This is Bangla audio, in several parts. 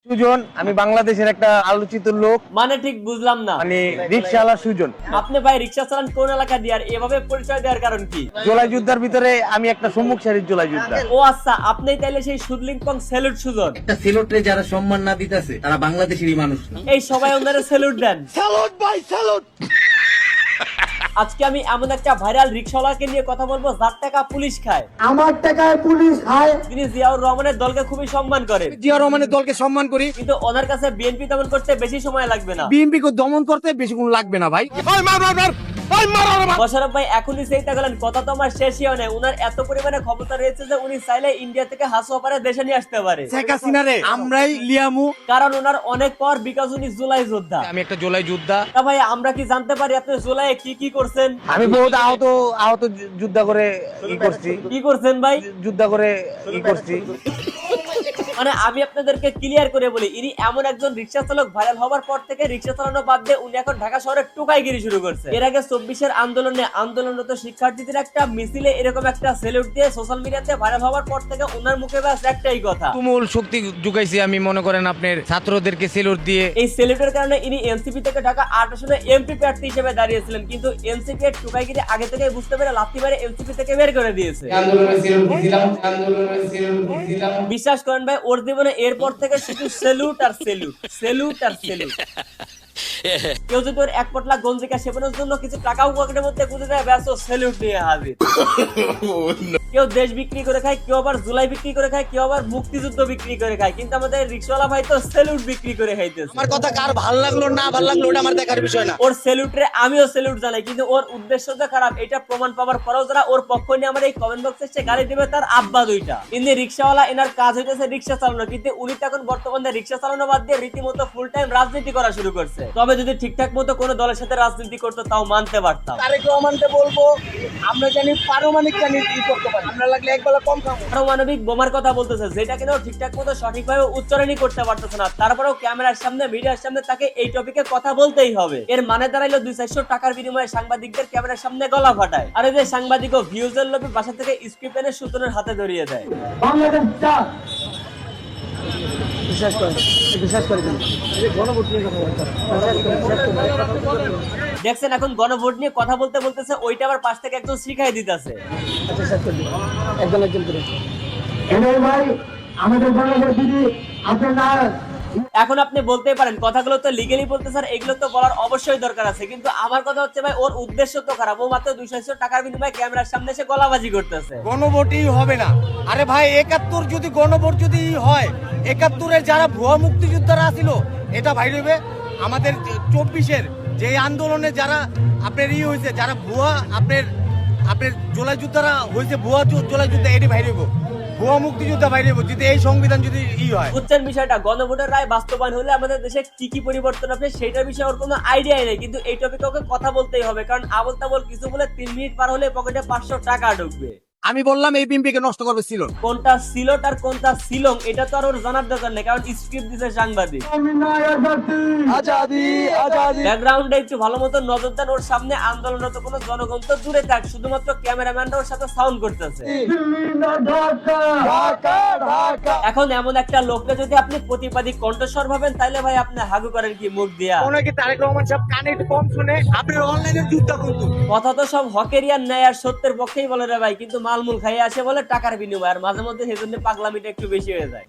সুজন, আমি বাংলাদেশের একটা আলোচিত লোক। মানে ঠিক বুঝলাম না। মানে রিকশাওয়ালা সুজন। আপনি ভাই রিক্সা চালান কোন এলাকা দিয়ে, আর এভাবে পরিচয় দেওয়ার কারণ কি? জোলাই যুদ্ধার ভিতরে আমি একটা সম্মুখ সারির জোলাই যোদ্ধা। ও আচ্ছা, আপনি তাইলে সেই সুদলিংপং স্যালুট সুজন। একটা সিলেটে যারা সম্মান না দিতেছে তারা বাংলাদেশেরই মানুষ না। এই সবাই ওনারে স্যালুট দেন। স্যালুট ভাই, স্যালুট। আজকে আমি এমন একটা ভাইরাল রিকশাওয়ালাকে নিয়ে কথা বলবো যার টাকা পুলিশ খায়। আমার টাকায় পুলিশ খায়। তিনি জিয়াউর রহমানের দলকে খুবই সম্মান করেন, জিয়াউর রহমানের দলকে সম্মান করি, কিন্তু ওনার কাছে বিএনপি দমন করতে বেশি সময় লাগবে না। বিএনপি কে দমন করতে বেশিক্ষণ লাগবে না ভাই। মোশাররফ ভাই এখনই সেইটা গেলেন, কথা তো আমার শেষই হয় না। উনার এত পরিমাণে ক্ষমতা রয়েছে যে উনি চাইলে ইন্ডিয়া থেকে হাসুয়া পারে দেশে নিয়ে আসতে পারে। শেখ হাসিনারে আমরাই লিয়ামু, কারণ ওনার অনেক পর বিকাশ উনি জুলাই যোদ্ধা। আমি একটা জোলাই যোদ্ধা। তা ভাই আমরা কি জানতে পারি আপনি জুলাই কি কি করছেন? আমি বহুত আহত যুদ্ধ করে করছি। কি করছেন ভাই? যুদ্ধ করে করছি। মানে আমি আপনাদেরকে ক্লিয়ার করে বলি, ইনি এমন একজন রিক্সা চালক ভাইরাল হওয়ার পর থেকে রিক্সা চালানো বাদ দিয়ে উনি এখন ঢাকা শহরে টোকাইগিরি শুরু করছে। এর আগে 24-এর আন্দোলনরত শিক্ষার্থীদের একটা মিছিলে এরকম একটা সেলুট দিয়ে সোশ্যাল মিডিয়াতে ভাইরাল হওয়ার পর থেকে ওনার মুখে ব্যাস একটাই কথা, তুমুল শক্তি জুগাইছি আমি, মনে করেন আপনার ছাত্রদেরকে সেলুট দিয়ে। এই সেলুটের কারণে ইনি এনসিপি থেকে ঢাকা 8 আসনে এমপি প্রার্থী হিসেবে দাঁড়িয়েছিলেন, কিন্তু এনসিপি এর টোকাইগিরি আগে থেকে বুঝতে পেরে লাথি মেরে এনসিপি থেকে বের করে দিয়েছে। বিশ্বাস করেন ভাই, ওর জীবনে এরপর থেকে শুধু সেলুট আর সেলুট, সেলুট আর সেলুট। কেউ যদি ওর এক পটলা গঞ্জিকা সেবনের জন্য কিছু টাকাও পকেটের মধ্যে গুঁজে দেয়, ব্যাস ও সেলুট নিয়ে হাজির। কেউ দেশ বিক্রি করে খায়, কেউ আবার জুলাই বিক্রি করে খায়, কেউ আবার মুক্তিযুদ্ধ বিক্রি করে খায়, কিন্তু আমাদের রিক্সাওয়ালা ভাই তো সেলুট বিক্রি করে খাইতেছে। আমার কথা কার ভাল লাগলো না ভাল লাগলো ওটা আমার দেখার বিষয় না। ওর সেলুটরে আমিও সেলুট জানাই, কিন্তু ওর উদ্দেশ্য যে খারাপ এটা প্রমাণ পাওয়ার পরেও যারা ওর পক্ষ নিয়ে আমার এই কমেন্ট বক্সে এসে গালি দিবে তার আব্বা দুইটা। ইনি রিক্সাওয়ালা, এনার কাজ হইতেছে রিক্সা চালানো, কিন্তু উনি তো এখন বর্তমানে রিক্সা চালানো বাদ দিয়ে রীতিমতো ফুল টাইম রাজনীতি করা শুরু করছে। তবে যদি ঠিকঠাক মতো কোনো দলের সাথে রাজনীতি করতো তাও মানতে পারতাম। তারেক রহমানকে বলবো আমরা জানি পারমাণবিক জানি কি করতে পারি, আমরা লাগলে এক বেলা কম খাবো। পারমাণবিক বোমার কথা বলতেছে, যেটা কিনা ঠিকঠাক মতো সঠিকভাবে উচ্চারণই করতে পারতেছে না, তারপরেও ক্যামেরার সামনে মিডিয়ার সামনে তাকে এই টপিকে কথা বলতেই হবে। এর মানে দাঁড়াইলো 200-400 টাকার বিনিময়ে সাংবাদিকদের ক্যামেরার সামনে গলা ফাটায়, আর এই যে সাংবাদিকও ভিউজের লোভে বাসা থেকে স্ক্রিপ্ট এনে সুতনের হাতে ধরিয়ে দেয়। বাংলাদেশ চা দেখছেন এখন গণভোট নিয়ে কথা বলতে বলতেছে, ওইটা আবার পাশ থেকে একজন শিখাই দিতেছে। ভাই আমাদের বাংলাদেশ দিদি আপনার এখন আপনি বলতেই পারেন কথাগুলো তো লিগ্যালি বলতে স্যার, এগুলো তো বলার অবশ্যই দরকার আছে, কিন্তু আমার কথা হচ্ছে ভাই ওর উদ্দেশ্য তো খারাপ। ও মাত্র 200 টাকার বিনিময়ে ক্যামেরার সামনে এসে গলাবাজি করতেছে। গণভোটই হবে না। আরে ভাই 71 যদি গণভোট যদি হয়, 71-এর যারা ভুয়া মুক্তিযোদ্ধারা ছিল এটা ভাই হইবে। আমাদের 24-এর যে আন্দোলনে যারা আপনার হয়েছে, যারা ভুয়া আপনার জোলাই যোদ্ধারা হয়েছে, ভুয়া জোলাই যোদ্ধা এটি ভাই হইব, ভুয়া মুক্তিযোদ্ধা ভাই হইব যদি এই সংবিধান যদি হয়। বুঝছেন বিষয়টা? গণভোটের রায় বাস্তবায়ন হলে আমাদের দেশে কি কি পরিবর্তন হবে সেটার বিষয়ে ওর কোনো আইডিয়াই নেই, কিন্তু এই টপিকে ওকে কথা বলতেই হবে, কারণ আবল তাবল কিছু বলে 3 মিনিট পার হলে পকেটে 500 টাকা ঢুকবে। আমি বললাম এই বিএনপিকে নষ্ট করবে ছিল, কোনটা সিলট আর কোনটা সিলং এটা তো আর ওর জানার দরকার নেই, কারণ স্ক্রিপ্ট দিছে সাংবাদিক। ব্যাকগ্রাউন্ডে একটু ভালো মতো নজর দেন, ওর সামনে আন্দোলনরত কোনো জনগণ তো দূরে থাক, শুধুমাত্র ক্যামেরাম্যানরা ওর সাথে সাউন্ড করতেছে। এখন এমন একটা লোককে যদি আপনি প্রতিবাদী কণ্ঠস্বর ভাবেন, তাইলে ভাই আপনি হাগু করেন কি মুখ দিয়া? ওনাকে তারেক রহমান সাহেব কানে একটু কম শুনে আপনার অনলাইনে যুদ্ধ করতো। কথা তো সব হকেরিয়ার ন্যায় আর সত্যের পক্ষেই বলে রে ভাই, কিন্তু মালমুল খাইয়ে আসে বলে টাকার বিনিময়, আর মাঝে মধ্যে সেজন্য পাগলামিটা একটু বেশি হয়ে যায়।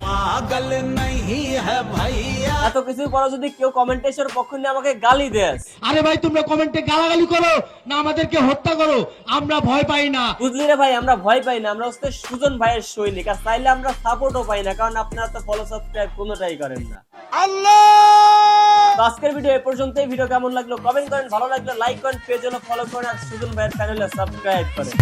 এত কিছু পরে যদি কেউ কমেন্টে এসে ওর পক্ষ নিয়ে আমাকে গালি দেয়, আরে ভাই তোমরা কমেন্টে গালাগালি করো না আমাদেরকে হত্যা করো, আমরা ভয় পাই না। বুঝলি রে ভাই, আমরা ভয় পাই না, আমরা হচ্ছে সুজন ভাইয়ের সৈনিক, আর চাইলে আমরা সাপোর্টও পাই না, কারণ আপনারা তো ফলো সাবস্ক্রাইব কোনোটাই করেন না। আজকের ভিডিও এই পর্যন্তই। ভিডিও কেমন লাগলো কমেন্ট করেন, ভালো লাগলো লাইক করেন, পেজ হলো ফলো করেন, আর সুজন ভাইয়ের চ্যানেলে সাবস্ক্রাইব করেন।